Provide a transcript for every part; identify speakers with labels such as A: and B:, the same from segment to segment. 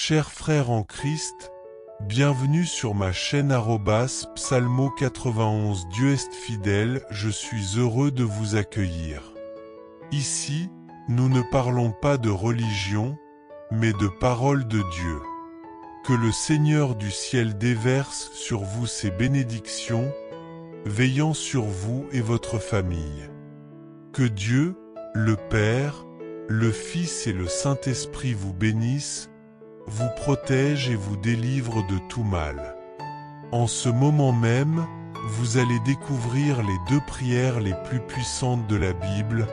A: Chers frères en Christ, bienvenue sur ma chaîne Psalmo 91. Dieu est fidèle, je suis heureux de vous accueillir. Ici, nous ne parlons pas de religion, mais de parole de Dieu. Que le Seigneur du ciel déverse sur vous ses bénédictions, veillant sur vous et votre famille. Que Dieu, le Père, le Fils et le Saint-Esprit vous bénissent, vous protège et vous délivre de tout mal. En ce moment même, vous allez découvrir les deux prières les plus puissantes de la Bible,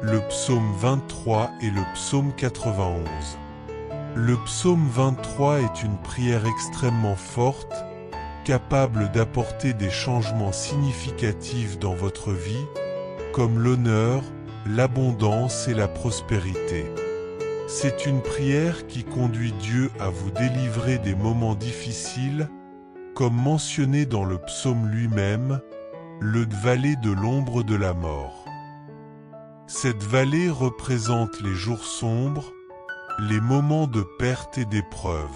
A: le psaume 23 et le psaume 91. Le psaume 23 est une prière extrêmement forte, capable d'apporter des changements significatifs dans votre vie, comme l'honneur, l'abondance et la prospérité. C'est une prière qui conduit Dieu à vous délivrer des moments difficiles, comme mentionné dans le psaume lui-même, le vallée de l'ombre de la mort. Cette vallée représente les jours sombres, les moments de perte et d'épreuve.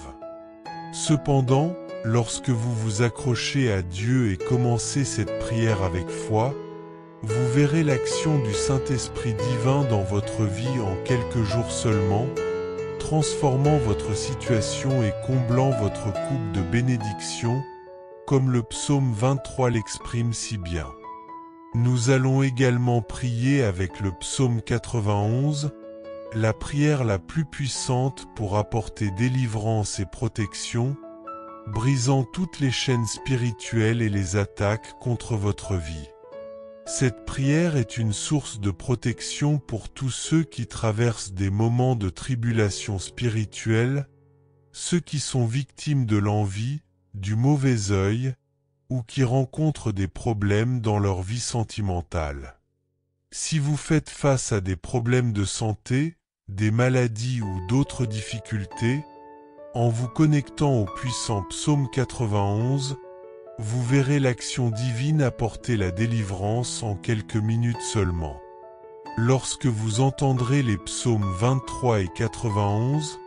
A: Cependant, lorsque vous vous accrochez à Dieu et commencez cette prière avec foi, vous verrez l'action du Saint-Esprit divin dans votre vie en quelques jours seulement, transformant votre situation et comblant votre coupe de bénédictions, comme le psaume 23 l'exprime si bien. Nous allons également prier avec le psaume 91, la prière la plus puissante pour apporter délivrance et protection, brisant toutes les chaînes spirituelles et les attaques contre votre vie. Cette prière est une source de protection pour tous ceux qui traversent des moments de tribulation spirituelle, ceux qui sont victimes de l'envie, du mauvais œil, ou qui rencontrent des problèmes dans leur vie sentimentale. Si vous faites face à des problèmes de santé, des maladies ou d'autres difficultés, en vous connectant au puissant psaume 91, vous verrez l'action divine apporter la délivrance en quelques minutes seulement. Lorsque vous entendrez les psaumes 23 et 91,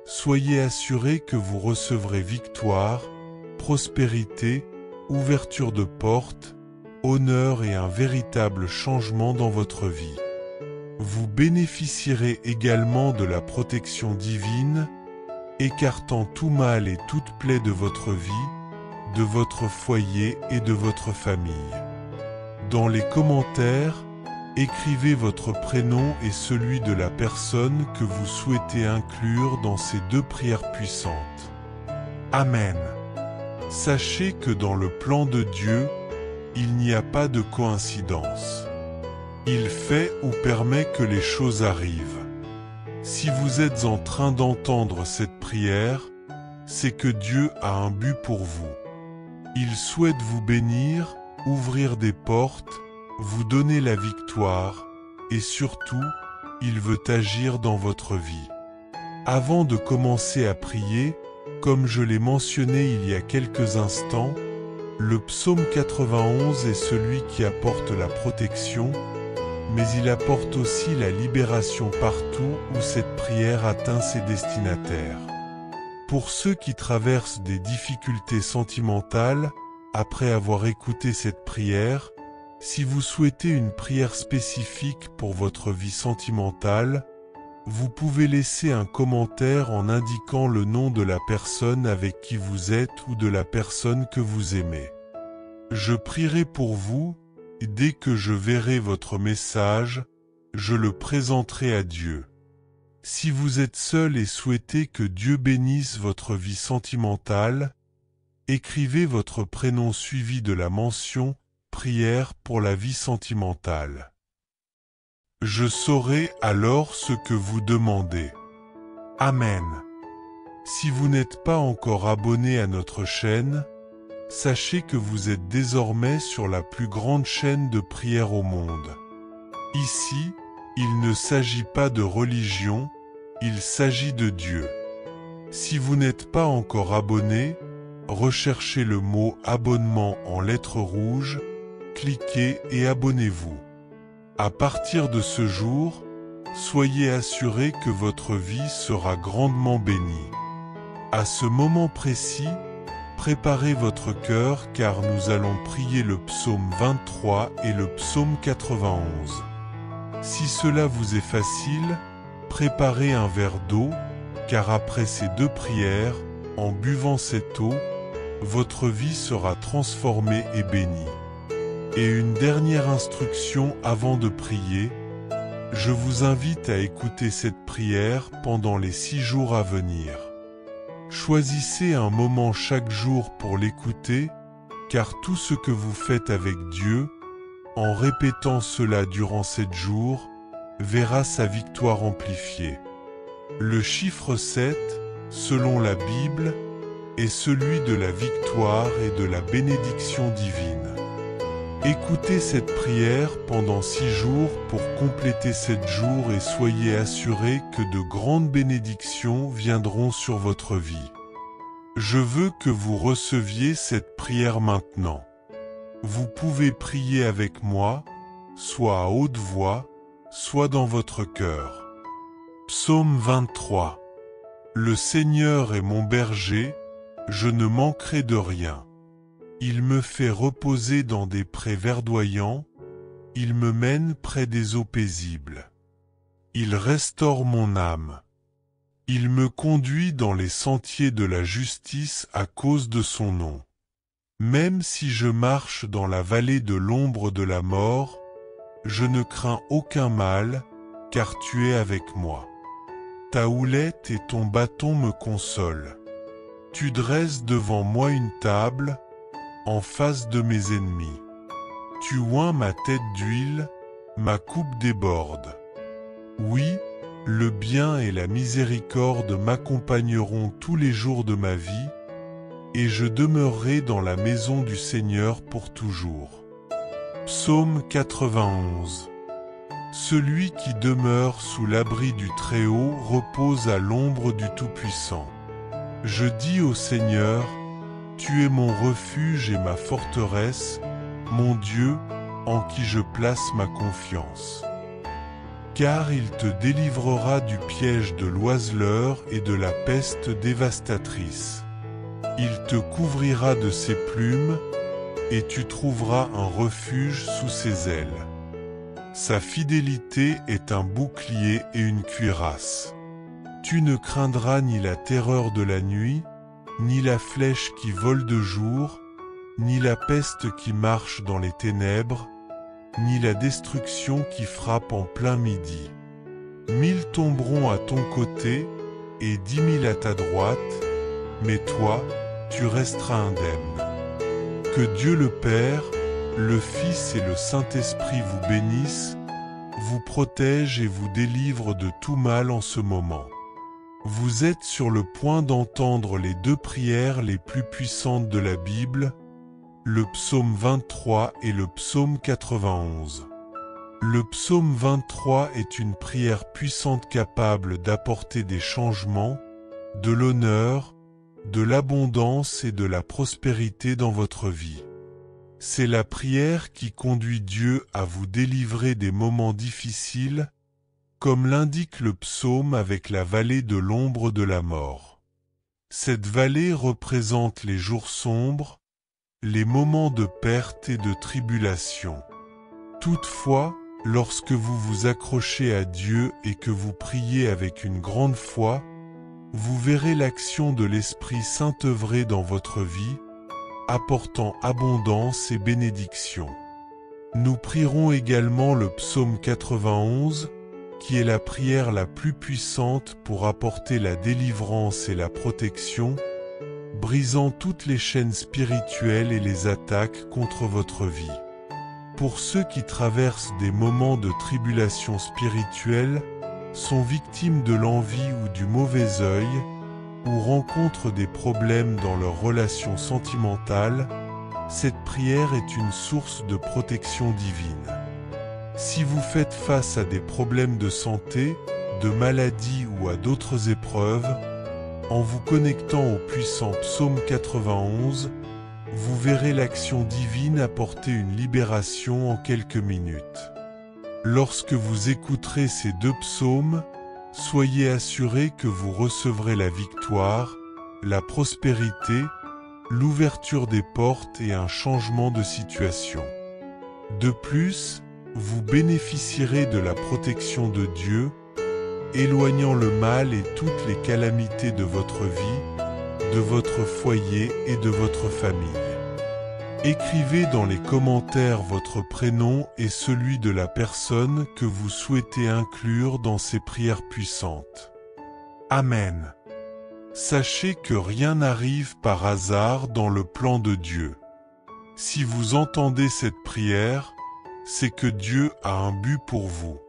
A: soyez assurés que vous recevrez victoire, prospérité, ouverture de portes, honneur et un véritable changement dans votre vie. Vous bénéficierez également de la protection divine, écartant tout mal et toute plaie de votre vie, de votre foyer et de votre famille. Dans les commentaires, écrivez votre prénom et celui de la personne que vous souhaitez inclure dans ces deux prières puissantes. Amen. Sachez que dans le plan de Dieu, il n'y a pas de coïncidence. Il fait ou permet que les choses arrivent. Si vous êtes en train d'entendre cette prière, c'est que Dieu a un but pour vous. Il souhaite vous bénir, ouvrir des portes, vous donner la victoire, et surtout, il veut agir dans votre vie. Avant de commencer à prier, comme je l'ai mentionné il y a quelques instants, le psaume 91 est celui qui apporte la protection, mais il apporte aussi la libération partout où cette prière atteint ses destinataires. Pour ceux qui traversent des difficultés sentimentales, après avoir écouté cette prière, si vous souhaitez une prière spécifique pour votre vie sentimentale, vous pouvez laisser un commentaire en indiquant le nom de la personne avec qui vous êtes ou de la personne que vous aimez. Je prierai pour vous, et dès que je verrai votre message, je le présenterai à Dieu. Si vous êtes seul et souhaitez que Dieu bénisse votre vie sentimentale, écrivez votre prénom suivi de la mention « Prière pour la vie sentimentale ». Je saurai alors ce que vous demandez. Amen. Si vous n'êtes pas encore abonné à notre chaîne, sachez que vous êtes désormais sur la plus grande chaîne de prière au monde. Ici, il ne s'agit pas de religion, il s'agit de Dieu. Si vous n'êtes pas encore abonné, recherchez le mot « abonnement » en lettres rouges, cliquez et abonnez-vous. À partir de ce jour, soyez assurés que votre vie sera grandement bénie. À ce moment précis, préparez votre cœur car nous allons prier le psaume 23 et le psaume 91. Si cela vous est facile, préparez un verre d'eau, car après ces deux prières, en buvant cette eau, votre vie sera transformée et bénie. Et une dernière instruction avant de prier, je vous invite à écouter cette prière pendant les 6 jours à venir. Choisissez un moment chaque jour pour l'écouter, car tout ce que vous faites avec Dieu, en répétant cela durant 7 jours, verra sa victoire amplifiée. Le chiffre 7, selon la Bible, est celui de la victoire et de la bénédiction divine. Écoutez cette prière pendant 6 jours pour compléter 7 jours et soyez assurés que de grandes bénédictions viendront sur votre vie. Je veux que vous receviez cette prière maintenant. Vous pouvez prier avec moi, soit à haute voix, soit dans votre cœur. Psaume 23. Le Seigneur est mon berger, je ne manquerai de rien. Il me fait reposer dans des prés verdoyants, il me mène près des eaux paisibles. Il restaure mon âme. Il me conduit dans les sentiers de la justice à cause de son nom. Même si je marche dans la vallée de l'ombre de la mort, je ne crains aucun mal, car tu es avec moi. Ta houlette et ton bâton me consolent. Tu dresses devant moi une table, en face de mes ennemis. Tu oins ma tête d'huile, ma coupe déborde. Oui, le bien et la miséricorde m'accompagneront tous les jours de ma vie, et je demeurerai dans la maison du Seigneur pour toujours. Psaume 91. Celui qui demeure sous l'abri du Très-Haut repose à l'ombre du Tout-Puissant. Je dis au Seigneur, tu es mon refuge et ma forteresse, mon Dieu, en qui je place ma confiance. Car il te délivrera du piège de l'oiseleur et de la peste dévastatrice. Il te couvrira de ses plumes, et tu trouveras un refuge sous ses ailes. Sa fidélité est un bouclier et une cuirasse. Tu ne craindras ni la terreur de la nuit, ni la flèche qui vole de jour, ni la peste qui marche dans les ténèbres, ni la destruction qui frappe en plein midi. 1000 tomberont à ton côté, et 10 000 à ta droite, mais toi, tu resteras indemne. Que Dieu le Père, le Fils et le Saint-Esprit vous bénissent, vous protègent et vous délivrent de tout mal en ce moment. Vous êtes sur le point d'entendre les 2 prières les plus puissantes de la Bible, le psaume 23 et le psaume 91. Le psaume 23 est une prière puissante capable d'apporter des changements, de l'honneur, de l'abondance et de la prospérité dans votre vie. C'est la prière qui conduit Dieu à vous délivrer des moments difficiles, comme l'indique le psaume avec la vallée de l'ombre de la mort. Cette vallée représente les jours sombres, les moments de perte et de tribulation. Toutefois, lorsque vous vous accrochez à Dieu et que vous priez avec une grande foi, vous verrez l'action de l'Esprit Saint œuvrer dans votre vie, apportant abondance et bénédiction. Nous prierons également le psaume 91, qui est la prière la plus puissante pour apporter la délivrance et la protection, brisant toutes les chaînes spirituelles et les attaques contre votre vie. Pour ceux qui traversent des moments de tribulation spirituelle, sont victimes de l'envie ou du mauvais œil, ou rencontrent des problèmes dans leurs relations sentimentales, cette prière est une source de protection divine. Si vous faites face à des problèmes de santé, de maladie ou à d'autres épreuves, en vous connectant au puissant psaume 91, vous verrez l'action divine apporter une libération en quelques minutes. Lorsque vous écouterez ces 2 psaumes, soyez assurés que vous recevrez la victoire, la prospérité, l'ouverture des portes et un changement de situation. De plus, vous bénéficierez de la protection de Dieu, éloignant le mal et toutes les calamités de votre vie, de votre foyer et de votre famille. Écrivez dans les commentaires votre prénom et celui de la personne que vous souhaitez inclure dans ces prières puissantes. Amen. Sachez que rien n'arrive par hasard dans le plan de Dieu. Si vous entendez cette prière, c'est que Dieu a un but pour vous.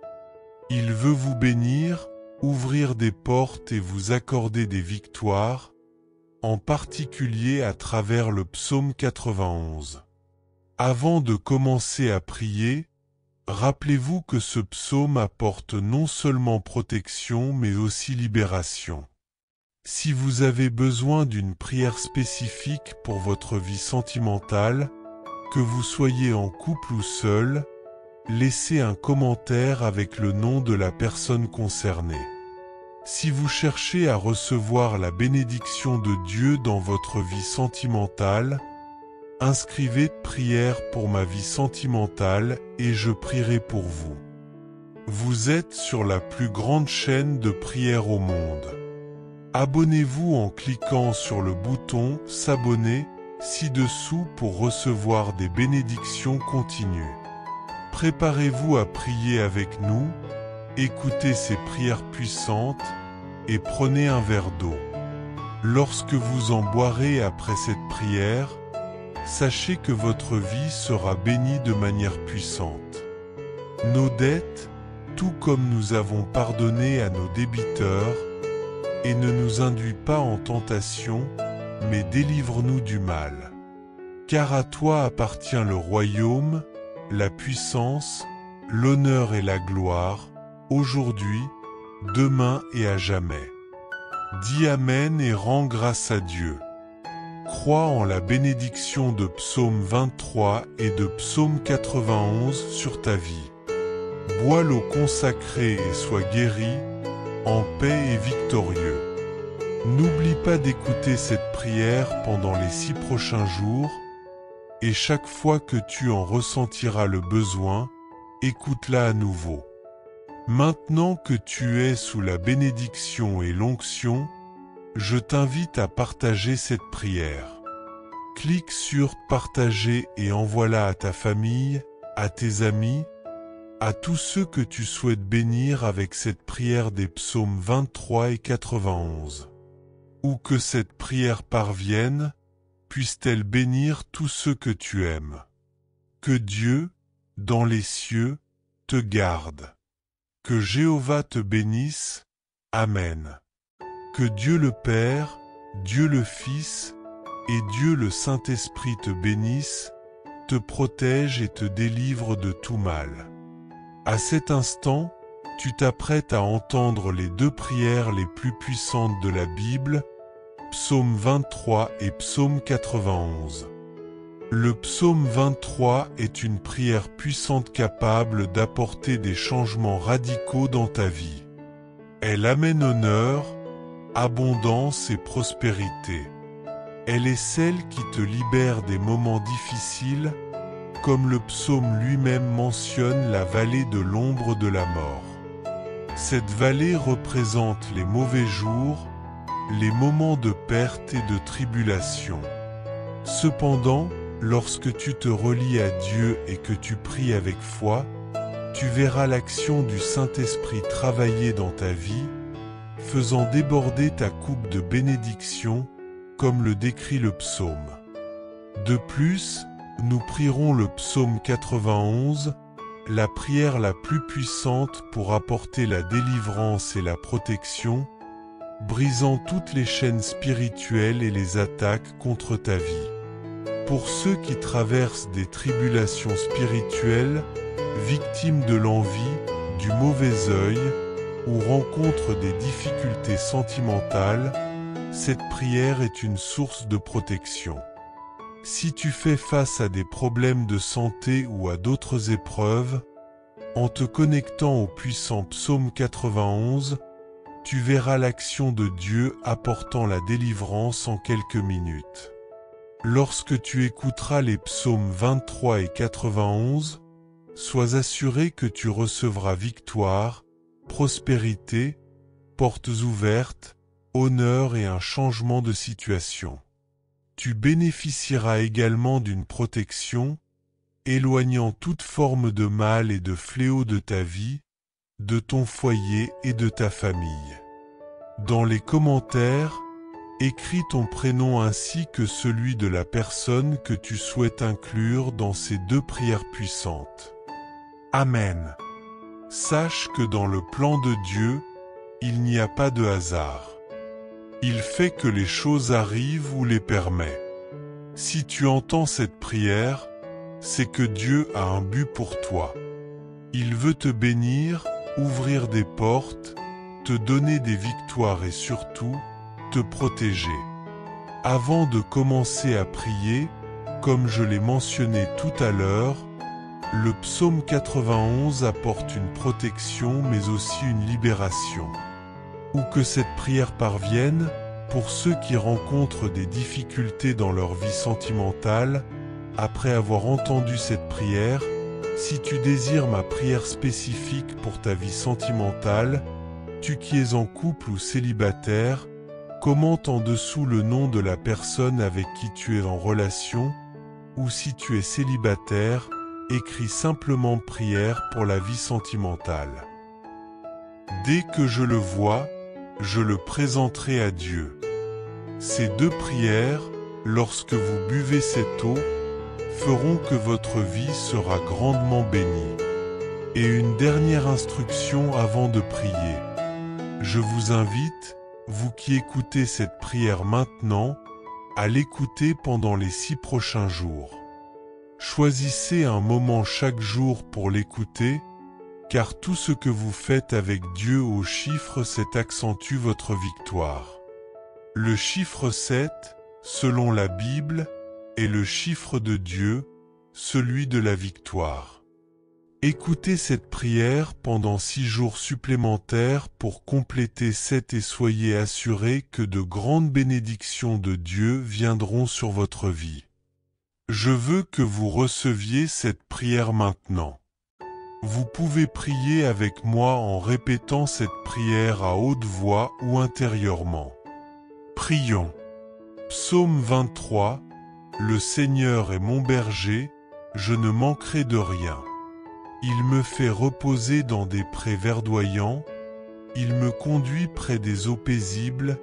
A: Il veut vous bénir, ouvrir des portes et vous accorder des victoires, en particulier à travers le psaume 91. Avant de commencer à prier, rappelez-vous que ce psaume apporte non seulement protection mais aussi libération. Si vous avez besoin d'une prière spécifique pour votre vie sentimentale, que vous soyez en couple ou seul, laissez un commentaire avec le nom de la personne concernée. Si vous cherchez à recevoir la bénédiction de Dieu dans votre vie sentimentale, inscrivez prière pour ma vie sentimentale et je prierai pour vous. Vous êtes sur la plus grande chaîne de prière au monde. Abonnez-vous en cliquant sur le bouton s'abonner ci-dessous pour recevoir des bénédictions continues. Préparez-vous à prier avec nous, écoutez ces prières puissantes et prenez un verre d'eau. Lorsque vous en boirez après cette prière, sachez que votre vie sera bénie de manière puissante. Nos dettes, tout comme nous avons pardonné à nos débiteurs, et ne nous induis pas en tentation, mais délivre-nous du mal. Car à toi appartient le royaume, la puissance, l'honneur et la gloire, aujourd'hui, demain et à jamais. Dis Amen et rends grâce à Dieu. Crois en la bénédiction de Psaume 23 et de Psaume 91 sur ta vie. Bois l'eau consacrée et sois guéri, en paix et victorieux. N'oublie pas d'écouter cette prière pendant les 6 prochains jours, et chaque fois que tu en ressentiras le besoin, écoute-la à nouveau. Maintenant que tu es sous la bénédiction et l'onction, je t'invite à partager cette prière. Clique sur « Partager » et envoie-la à ta famille, à tes amis, à tous ceux que tu souhaites bénir avec cette prière des psaumes 23 et 91. Où que cette prière parvienne, puisse-t-elle bénir tous ceux que tu aimes. Que Dieu, dans les cieux, te garde. Que Jéhovah te bénisse. Amen. Que Dieu le Père, Dieu le Fils et Dieu le Saint-Esprit te bénissent, te protège et te délivre de tout mal. À cet instant, tu t'apprêtes à entendre les 2 prières les plus puissantes de la Bible, Psaume 23 et Psaume 91. Le Psaume 23 est une prière puissante capable d'apporter des changements radicaux dans ta vie. Elle amène honneur, abondance et prospérité. Elle est celle qui te libère des moments difficiles, comme le psaume lui-même mentionne la vallée de l'ombre de la mort. Cette vallée représente les mauvais jours, les moments de perte et de tribulation. Cependant, lorsque tu te relis à Dieu et que tu pries avec foi, tu verras l'action du Saint-Esprit travailler dans ta vie, faisant déborder ta coupe de bénédiction, comme le décrit le psaume. De plus, nous prierons le psaume 91, la prière la plus puissante pour apporter la délivrance et la protection, brisant toutes les chaînes spirituelles et les attaques contre ta vie. Pour ceux qui traversent des tribulations spirituelles, victimes de l'envie, du mauvais œil, ou rencontrent des difficultés sentimentales, cette prière est une source de protection. Si tu fais face à des problèmes de santé ou à d'autres épreuves, en te connectant au puissant psaume 91, tu verras l'action de Dieu apportant la délivrance en quelques minutes. Lorsque tu écouteras les psaumes 23 et 91, sois assuré que tu recevras victoire, prospérité, portes ouvertes, honneur et un changement de situation. Tu bénéficieras également d'une protection, éloignant toute forme de mal et de fléau de ta vie, de ton foyer et de ta famille. Dans les commentaires, écris ton prénom ainsi que celui de la personne que tu souhaites inclure dans ces deux prières puissantes. Amen. Sache que dans le plan de Dieu, il n'y a pas de hasard. Il fait que les choses arrivent ou les permet. Si tu entends cette prière, c'est que Dieu a un but pour toi. Il veut te bénir, ouvrir des portes, te donner des victoires et surtout, te protéger. Avant de commencer à prier, comme je l'ai mentionné tout à l'heure, le psaume 91 apporte une protection mais aussi une libération. Où que cette prière parvienne, pour ceux qui rencontrent des difficultés dans leur vie sentimentale, après avoir entendu cette prière, si tu désires ma prière spécifique pour ta vie sentimentale, tu qui es en couple ou célibataire, commente en dessous le nom de la personne avec qui tu es en relation, ou si tu es célibataire, écris simplement prière pour la vie sentimentale. Dès que je le vois, je le présenterai à Dieu. Ces deux prières, lorsque vous buvez cette eau, feront que votre vie sera grandement bénie. Et une dernière instruction avant de prier. Je vous invite, vous qui écoutez cette prière maintenant, à l'écouter pendant les 6 prochains jours. Choisissez un moment chaque jour pour l'écouter, car tout ce que vous faites avec Dieu au chiffre 7 accentue votre victoire. Le chiffre 7, selon la Bible, est le chiffre de Dieu, celui de la victoire. Écoutez cette prière pendant 6 jours supplémentaires pour compléter 7 et soyez assurés que de grandes bénédictions de Dieu viendront sur votre vie. Je veux que vous receviez cette prière maintenant. Vous pouvez prier avec moi en répétant cette prière à haute voix ou intérieurement. Prions. Psaume 23. Le Seigneur est mon berger, je ne manquerai de rien. Il me fait reposer dans des prés verdoyants, il me conduit près des eaux paisibles,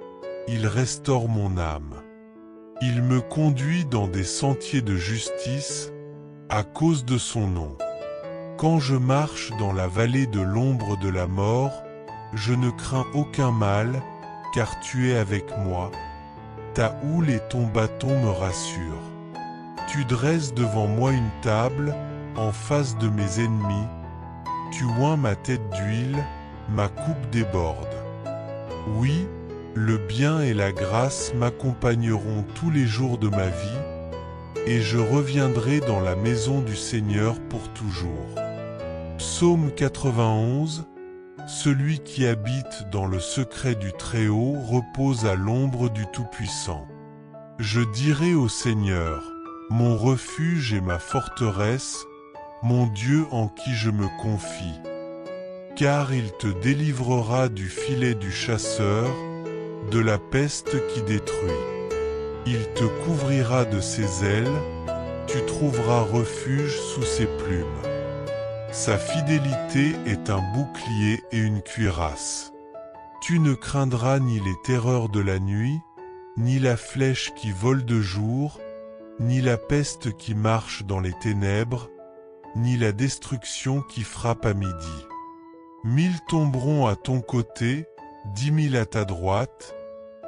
A: il restaure mon âme. Il me conduit dans des sentiers de justice, à cause de son nom. Quand je marche dans la vallée de l'ombre de la mort, je ne crains aucun mal, car tu es avec moi. Ta houle et ton bâton me rassurent. Tu dresses devant moi une table, en face de mes ennemis. Tu oins ma tête d'huile, ma coupe déborde. Oui, le bien et la grâce m'accompagneront tous les jours de ma vie, et je reviendrai dans la maison du Seigneur pour toujours. Psaume 91. Celui qui habite dans le secret du Très-Haut repose à l'ombre du Tout-Puissant. Je dirai au Seigneur, mon refuge et ma forteresse, mon Dieu en qui je me confie. Car il te délivrera du filet du chasseur, de la peste qui détruit. Il te couvrira de ses ailes, tu trouveras refuge sous ses plumes. Sa fidélité est un bouclier et une cuirasse. Tu ne craindras ni les terreurs de la nuit, ni la flèche qui vole de jour, ni la peste qui marche dans les ténèbres, ni la destruction qui frappe à midi. 1000 tomberont à ton côté, 10 000 à ta droite,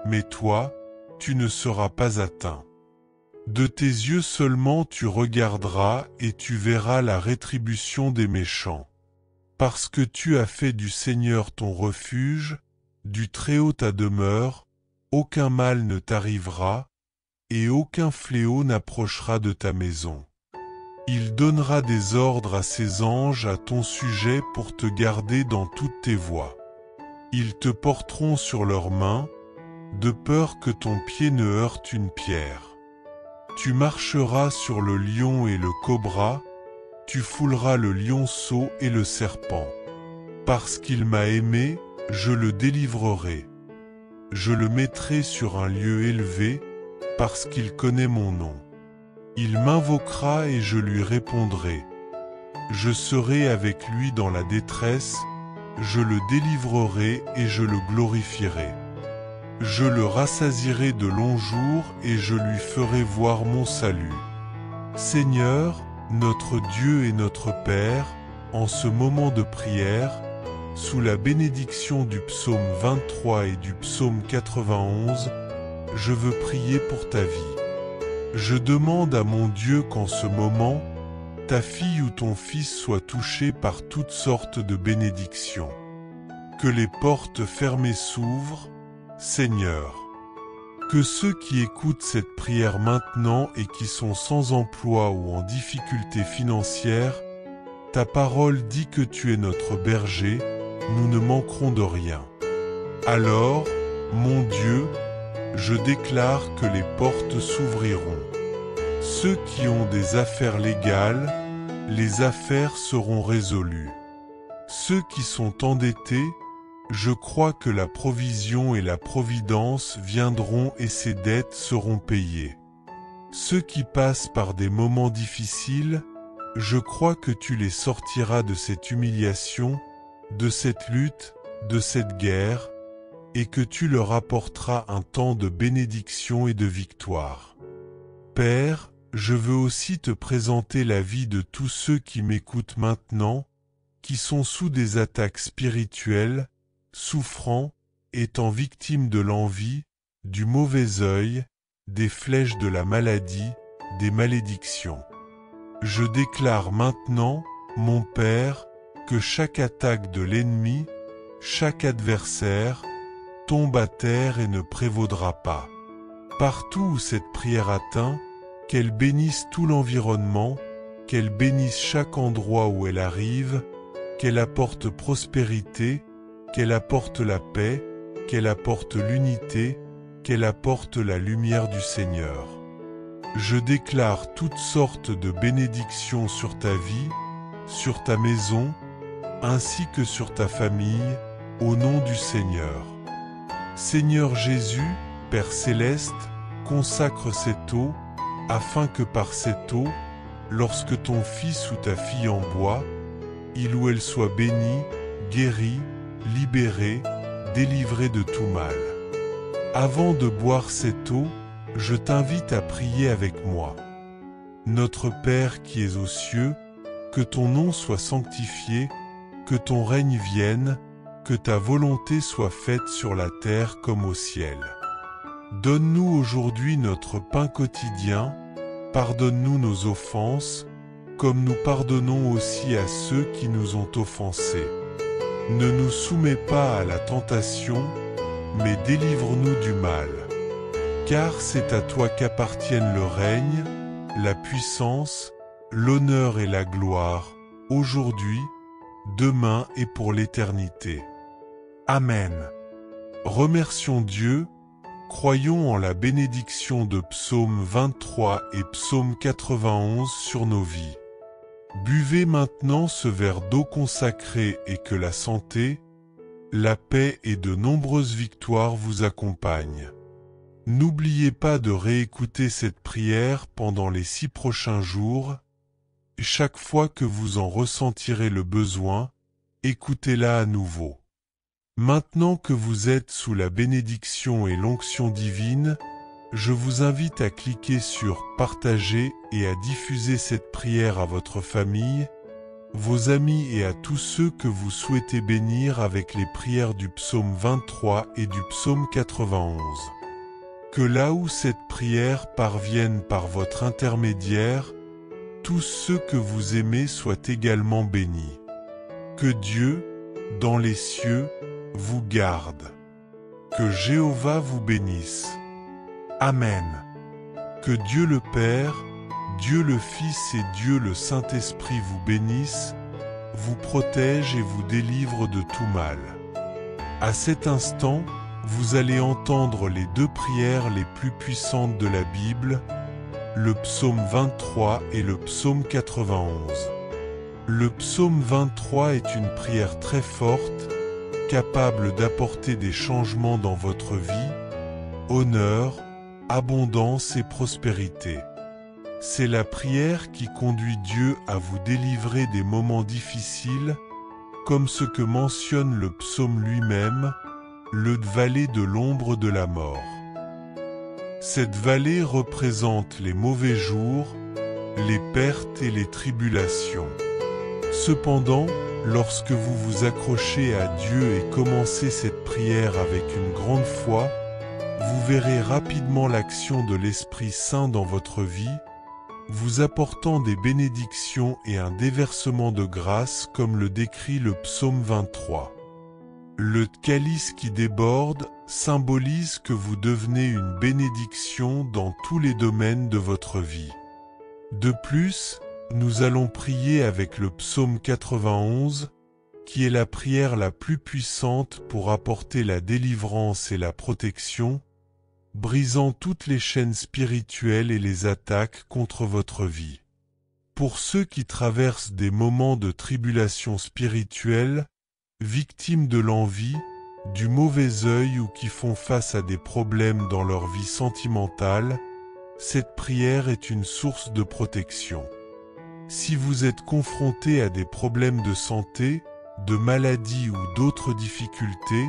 A: mais toi, tu ne seras pas atteint. De tes yeux seulement tu regarderas et tu verras la rétribution des méchants. Parce que tu as fait du Seigneur ton refuge, du Très-Haut ta demeure, aucun mal ne t'arrivera, et aucun fléau n'approchera de ta maison. Il donnera des ordres à ses anges à ton sujet pour te garder dans toutes tes voies. Ils te porteront sur leurs mains, de peur que ton pied ne heurte une pierre. Tu marcheras sur le lion et le cobra, tu fouleras le lionceau et le serpent. Parce qu'il m'a aimé, je le délivrerai. Je le mettrai sur un lieu élevé, parce qu'il connaît mon nom. Il m'invoquera et je lui répondrai. Je serai avec lui dans la détresse, je le délivrerai et je le glorifierai. Je le rassasierai de longs jours et je lui ferai voir mon salut. Seigneur, notre Dieu et notre Père, en ce moment de prière, sous la bénédiction du psaume 23 et du psaume 91, je veux prier pour ta vie. Je demande à mon Dieu qu'en ce moment, ta fille ou ton fils soit touché par toutes sortes de bénédictions. Que les portes fermées s'ouvrent, Seigneur. Que ceux qui écoutent cette prière maintenant et qui sont sans emploi ou en difficulté financière, ta parole dit que tu es notre berger, nous ne manquerons de rien. Alors, mon Dieu, je déclare que les portes s'ouvriront. Ceux qui ont des affaires légales, les affaires seront résolues. Ceux qui sont endettés, je crois que la provision et la providence viendront et ces dettes seront payées. Ceux qui passent par des moments difficiles, je crois que tu les sortiras de cette humiliation, de cette lutte, de cette guerre, et que tu leur apporteras un temps de bénédiction et de victoire. Père, je veux aussi te présenter la vie de tous ceux qui m'écoutent maintenant, qui sont sous des attaques spirituelles, souffrant, étant victimes de l'envie, du mauvais œil, des flèches de la maladie, des malédictions. Je déclare maintenant, mon Père, que chaque attaque de l'ennemi, chaque adversaire, tombe à terre et ne prévaudra pas. Partout où cette prière atteint, qu'elle bénisse tout l'environnement, qu'elle bénisse chaque endroit où elle arrive, qu'elle apporte prospérité, qu'elle apporte la paix, qu'elle apporte l'unité, qu'elle apporte la lumière du Seigneur. Je déclare toutes sortes de bénédictions sur ta vie, sur ta maison, ainsi que sur ta famille, au nom du Seigneur. Seigneur Jésus, Père céleste, consacre cette eau, afin que par cette eau, lorsque ton fils ou ta fille en boit, il ou elle soit béni, guéri, libéré, délivré de tout mal. Avant de boire cette eau, je t'invite à prier avec moi. Notre Père qui es aux cieux, que ton nom soit sanctifié, que ton règne vienne, que ta volonté soit faite sur la terre comme au ciel. Donne-nous aujourd'hui notre pain quotidien, pardonne-nous nos offenses, comme nous pardonnons aussi à ceux qui nous ont offensés. Ne nous soumets pas à la tentation, mais délivre-nous du mal. Car c'est à toi qu'appartiennent le règne, la puissance, l'honneur et la gloire, aujourd'hui, demain et pour l'éternité. Amen. Remercions Dieu, croyons en la bénédiction de Psaume 23 et Psaume 91 sur nos vies. Buvez maintenant ce verre d'eau consacrée et que la santé, la paix et de nombreuses victoires vous accompagnent. N'oubliez pas de réécouter cette prière pendant les 6 prochains jours. Chaque fois que vous en ressentirez le besoin, écoutez-la à nouveau. Maintenant que vous êtes sous la bénédiction et l'onction divine, je vous invite à cliquer sur « Partager » et à diffuser cette prière à votre famille, vos amis et à tous ceux que vous souhaitez bénir avec les prières du psaume 23 et du psaume 91. Que là où cette prière parvienne par votre intermédiaire, tous ceux que vous aimez soient également bénis. Que Dieu, dans les cieux, vous garde. Que Jéhovah vous bénisse. Amen. Que Dieu le Père, Dieu le Fils et Dieu le Saint-Esprit vous bénissent, vous protègent et vous délivrent de tout mal. À cet instant, vous allez entendre les deux prières les plus puissantes de la Bible, le psaume 23 et le psaume 91. Le psaume 23 est une prière très forte, capable d'apporter des changements dans votre vie, honneur, abondance et prospérité. C'est la prière qui conduit Dieu à vous délivrer des moments difficiles, comme ce que mentionne le psaume lui-même, le vallée de l'ombre de la mort. Cette vallée représente les mauvais jours, les pertes et les tribulations. Cependant, lorsque vous vous accrochez à Dieu et commencez cette prière avec une grande foi, vous verrez rapidement l'action de l'Esprit Saint dans votre vie, vous apportant des bénédictions et un déversement de grâce comme le décrit le psaume 23. Le calice qui déborde symbolise que vous devenez une bénédiction dans tous les domaines de votre vie. De plus, nous allons prier avec le psaume 91, qui est la prière la plus puissante pour apporter la délivrance et la protection, brisant toutes les chaînes spirituelles et les attaques contre votre vie. Pour ceux qui traversent des moments de tribulation spirituelle, victimes de l'envie, du mauvais œil ou qui font face à des problèmes dans leur vie sentimentale, cette prière est une source de protection. Si vous êtes confronté à des problèmes de santé, de maladies ou d'autres difficultés,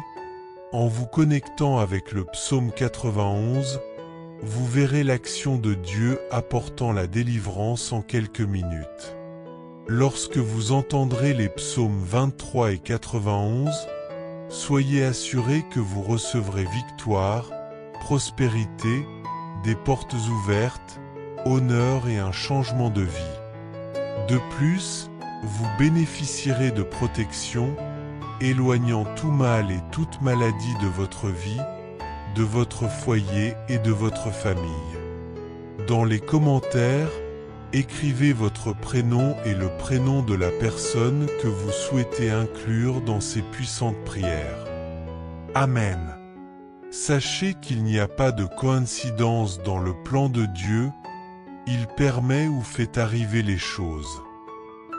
A: en vous connectant avec le psaume 91, vous verrez l'action de Dieu apportant la délivrance en quelques minutes. Lorsque vous entendrez les psaumes 23 et 91, soyez assurés que vous recevrez victoire, prospérité, des portes ouvertes, honneur et un changement de vie. De plus, vous bénéficierez de protection, éloignant tout mal et toute maladie de votre vie, de votre foyer et de votre famille. Dans les commentaires, écrivez votre prénom et le prénom de la personne que vous souhaitez inclure dans ces puissantes prières. Amen. Sachez qu'il n'y a pas de coïncidence dans le plan de Dieu, il permet ou fait arriver les choses.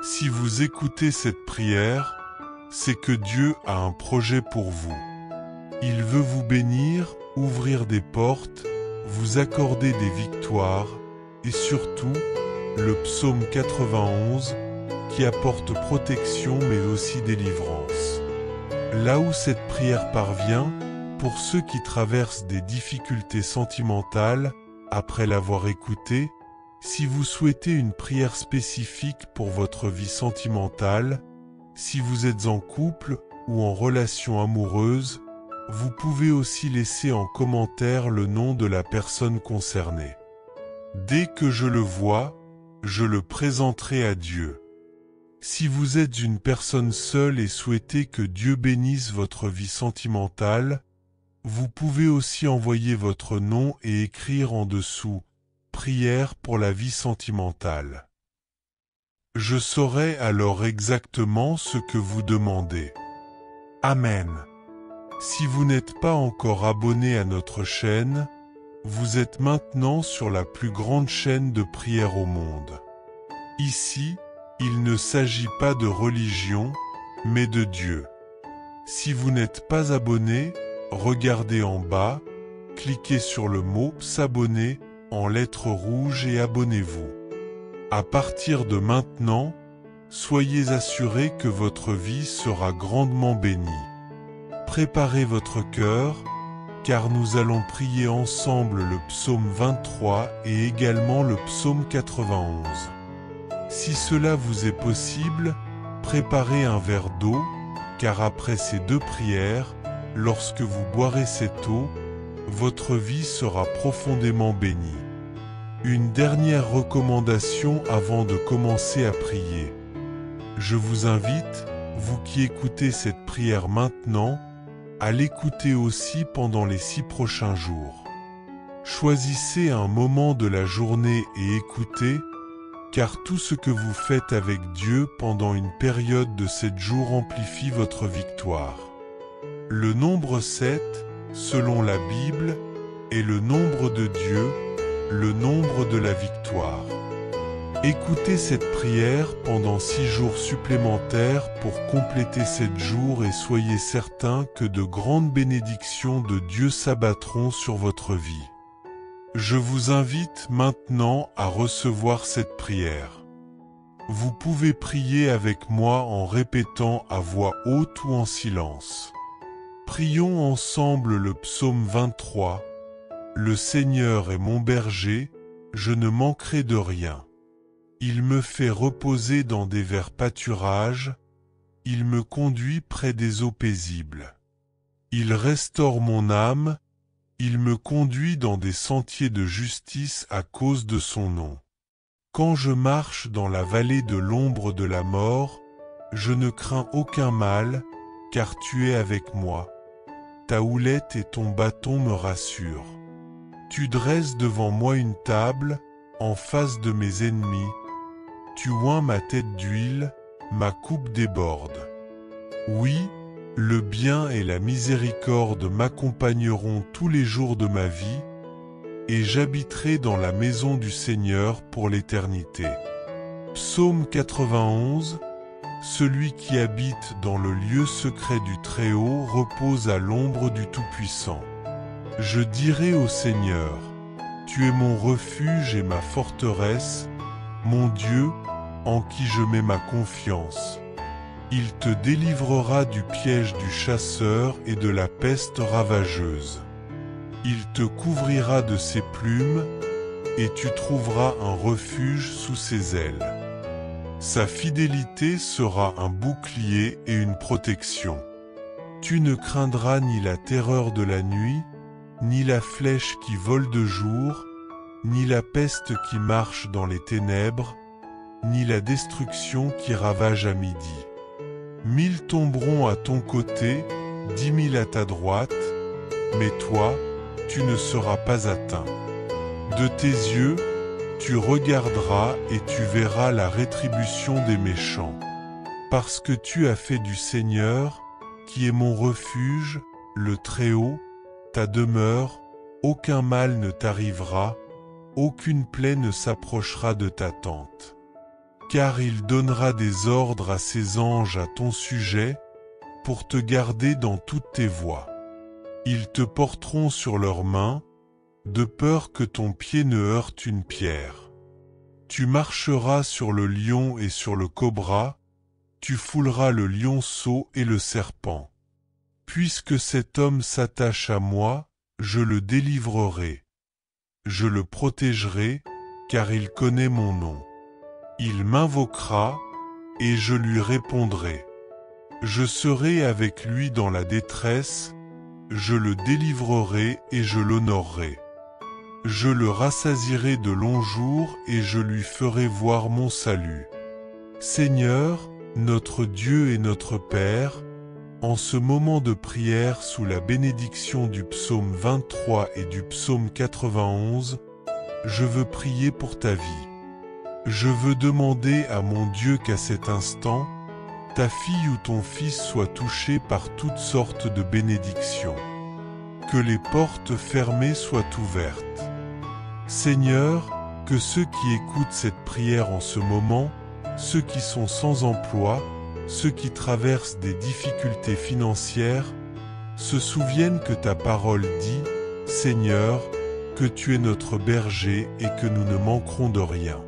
A: Si vous écoutez cette prière, c'est que Dieu a un projet pour vous. Il veut vous bénir, ouvrir des portes, vous accorder des victoires, et surtout, le psaume 91, qui apporte protection mais aussi délivrance. Là où cette prière parvient, pour ceux qui traversent des difficultés sentimentales, après l'avoir écoutée, si vous souhaitez une prière spécifique pour votre vie sentimentale, si vous êtes en couple ou en relation amoureuse, vous pouvez aussi laisser en commentaire le nom de la personne concernée. Dès que je le vois, je le présenterai à Dieu. Si vous êtes une personne seule et souhaitez que Dieu bénisse votre vie sentimentale, vous pouvez aussi envoyer votre nom et écrire en dessous « Prière pour la vie sentimentale ». Je saurai alors exactement ce que vous demandez. Amen. Si vous n'êtes pas encore abonné à notre chaîne, vous êtes maintenant sur la plus grande chaîne de prière au monde. Ici, il ne s'agit pas de religion, mais de Dieu. Si vous n'êtes pas abonné, regardez en bas, cliquez sur le mot « S'abonner » en lettres rouges et abonnez-vous. À partir de maintenant, soyez assurés que votre vie sera grandement bénie. Préparez votre cœur, car nous allons prier ensemble le psaume 23 et également le psaume 91. Si cela vous est possible, préparez un verre d'eau, car après ces deux prières, lorsque vous boirez cette eau, votre vie sera profondément bénie. Une dernière recommandation avant de commencer à prier. Je vous invite, vous qui écoutez cette prière maintenant, à l'écouter aussi pendant les 6 prochains jours. Choisissez un moment de la journée et écoutez, car tout ce que vous faites avec Dieu pendant une période de 7 jours amplifie votre victoire. Le nombre 7, selon la Bible, est le nombre de Dieu, le nombre de la victoire. Écoutez cette prière pendant 6 jours supplémentaires pour compléter 7 jours et soyez certains que de grandes bénédictions de Dieu s'abattront sur votre vie. Je vous invite maintenant à recevoir cette prière. Vous pouvez prier avec moi en répétant à voix haute ou en silence. Prions ensemble le psaume 23. Le Seigneur est mon berger, je ne manquerai de rien. Il me fait reposer dans des verts pâturages, il me conduit près des eaux paisibles. Il restaure mon âme, il me conduit dans des sentiers de justice à cause de son nom. Quand je marche dans la vallée de l'ombre de la mort, je ne crains aucun mal, car tu es avec moi. Ta houlette et ton bâton me rassurent. Tu dresses devant moi une table, en face de mes ennemis. Tu oins ma tête d'huile, ma coupe déborde. Oui, le bien et la miséricorde m'accompagneront tous les jours de ma vie, et j'habiterai dans la maison du Seigneur pour l'éternité. Psaume 91. Celui qui habite dans le lieu secret du Très-Haut repose à l'ombre du Tout-Puissant. Je dirai au Seigneur, tu es mon refuge et ma forteresse, mon Dieu, en qui je mets ma confiance. Il te délivrera du piège du chasseur et de la peste ravageuse. Il te couvrira de ses plumes, et tu trouveras un refuge sous ses ailes. Sa fidélité sera un bouclier et une protection. Tu ne craindras ni la terreur de la nuit, ni la flèche qui vole de jour, ni la peste qui marche dans les ténèbres, ni la destruction qui ravage à midi. 1000 tomberont à ton côté, 10 000 à ta droite, mais toi, tu ne seras pas atteint. De tes yeux, tu regarderas et tu verras la rétribution des méchants. Parce que tu as fait du Seigneur, qui est mon refuge, le Très-Haut, ta demeure, aucun mal ne t'arrivera, aucune plaie ne s'approchera de ta tente. Car il donnera des ordres à ses anges à ton sujet, pour te garder dans toutes tes voies. Ils te porteront sur leurs mains, de peur que ton pied ne heurte une pierre. Tu marcheras sur le lion et sur le cobra, tu fouleras le lionceau et le serpent. Puisque cet homme s'attache à moi, je le délivrerai. Je le protégerai, car il connaît mon nom. Il m'invoquera, et je lui répondrai. Je serai avec lui dans la détresse, je le délivrerai et je l'honorerai. Je le rassasierai de longs jours et je lui ferai voir mon salut. Seigneur, notre Dieu et notre Père, en ce moment de prière sous la bénédiction du psaume 23 et du psaume 91, je veux prier pour ta vie. Je veux demander à mon Dieu qu'à cet instant, ta fille ou ton fils soit touché par toutes sortes de bénédictions. Que les portes fermées soient ouvertes. Seigneur, que ceux qui écoutent cette prière en ce moment, ceux qui sont sans emploi, ceux qui traversent des difficultés financières, se souviennent que ta parole dit, Seigneur, que tu es notre berger et que nous ne manquerons de rien.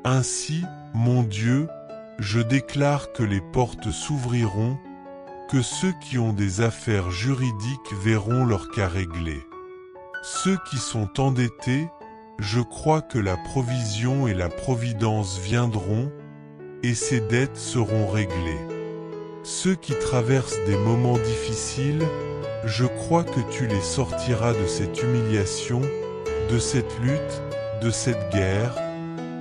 A: Ainsi, mon Dieu, je déclare que les portes s'ouvriront, que ceux qui ont des affaires juridiques verront leur cas réglé. Ceux qui sont endettés, je crois que la provision et la providence viendront, et ces dettes seront réglées. Ceux qui traversent des moments difficiles, je crois que tu les sortiras de cette humiliation, de cette lutte, de cette guerre,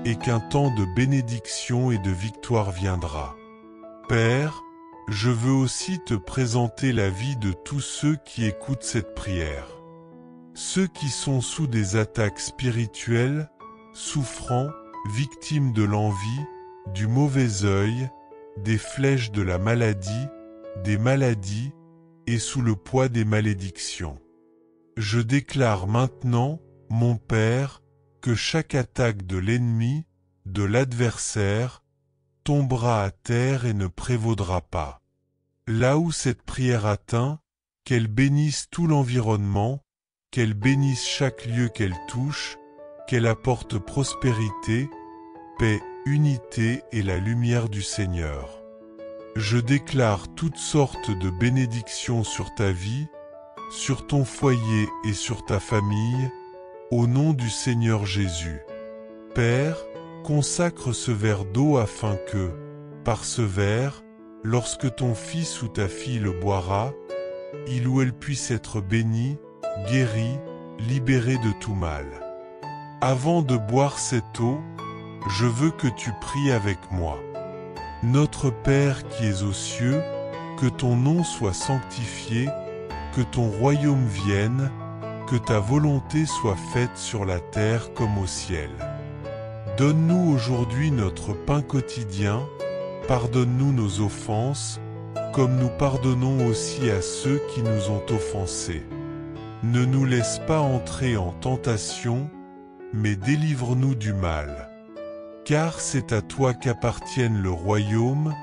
A: et qu'un temps de bénédiction et de victoire viendra. Père, je veux aussi te présenter la vie de tous ceux qui écoutent cette prière. Ceux qui sont sous des attaques spirituelles, souffrant, victimes de l'envie, du mauvais œil, des flèches de la maladie, des maladies, et sous le poids des malédictions. Je déclare maintenant, mon Père, que chaque attaque de l'ennemi, de l'adversaire, tombera à terre et ne prévaudra pas. Là où cette prière atteint, qu'elle bénisse tout l'environnement, qu'elle bénisse chaque lieu qu'elle touche, qu'elle apporte prospérité, paix, unité et la lumière du Seigneur. Je déclare toutes sortes de bénédictions sur ta vie, sur ton foyer et sur ta famille, au nom du Seigneur Jésus. Père, consacre ce verre d'eau afin que, par ce verre, lorsque ton fils ou ta fille le boira, il ou elle puisse être béni, guéri, libéré de tout mal. Avant de boire cette eau, je veux que tu pries avec moi. Notre Père qui es aux cieux, que ton nom soit sanctifié, que ton royaume vienne, que ta volonté soit faite sur la terre comme au ciel. Donne-nous aujourd'hui notre pain quotidien, pardonne-nous nos offenses, comme nous pardonnons aussi à ceux qui nous ont offensés. Ne nous laisse pas entrer en tentation, mais délivre-nous du mal. Car c'est à toi qu'appartiennent le royaume,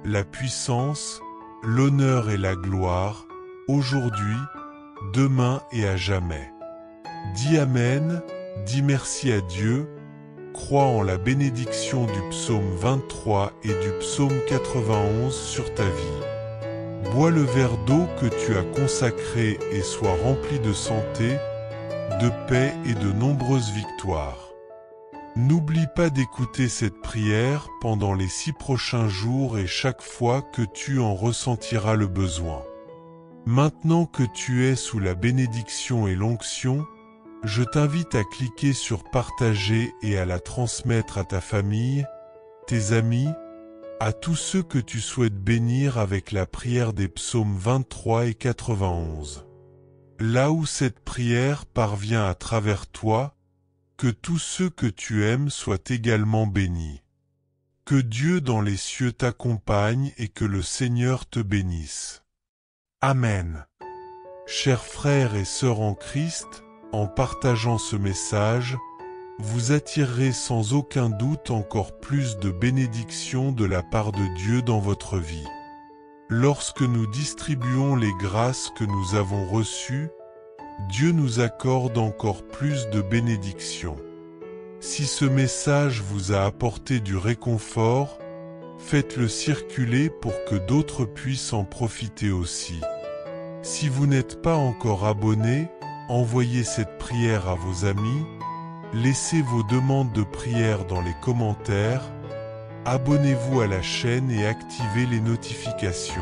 A: la puissance, l'honneur et la gloire, aujourd'hui, demain et à jamais. Dis Amen, dis merci à Dieu, crois en la bénédiction du psaume 23 et du psaume 91 sur ta vie. Bois le verre d'eau que tu as consacré et sois rempli de santé, de paix et de nombreuses victoires. N'oublie pas d'écouter cette prière pendant les 6 prochains jours et chaque fois que tu en ressentiras le besoin. Maintenant que tu es sous la bénédiction et l'onction, je t'invite à cliquer sur partager et à la transmettre à ta famille, tes amis, à tous ceux que tu souhaites bénir avec la prière des psaumes 23 et 91. Là où cette prière parvient à travers toi, que tous ceux que tu aimes soient également bénis. Que Dieu dans les cieux t'accompagne et que le Seigneur te bénisse. Amen. Chers frères et sœurs en Christ, en partageant ce message, vous attirerez sans aucun doute encore plus de bénédictions de la part de Dieu dans votre vie. Lorsque nous distribuons les grâces que nous avons reçues, Dieu nous accorde encore plus de bénédictions. Si ce message vous a apporté du réconfort, faites-le circuler pour que d'autres puissent en profiter aussi. Si vous n'êtes pas encore abonné, envoyez cette prière à vos amis, laissez vos demandes de prière dans les commentaires, abonnez-vous à la chaîne et activez les notifications.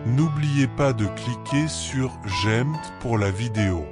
A: N'oubliez pas de cliquer sur « J'aime » pour la vidéo.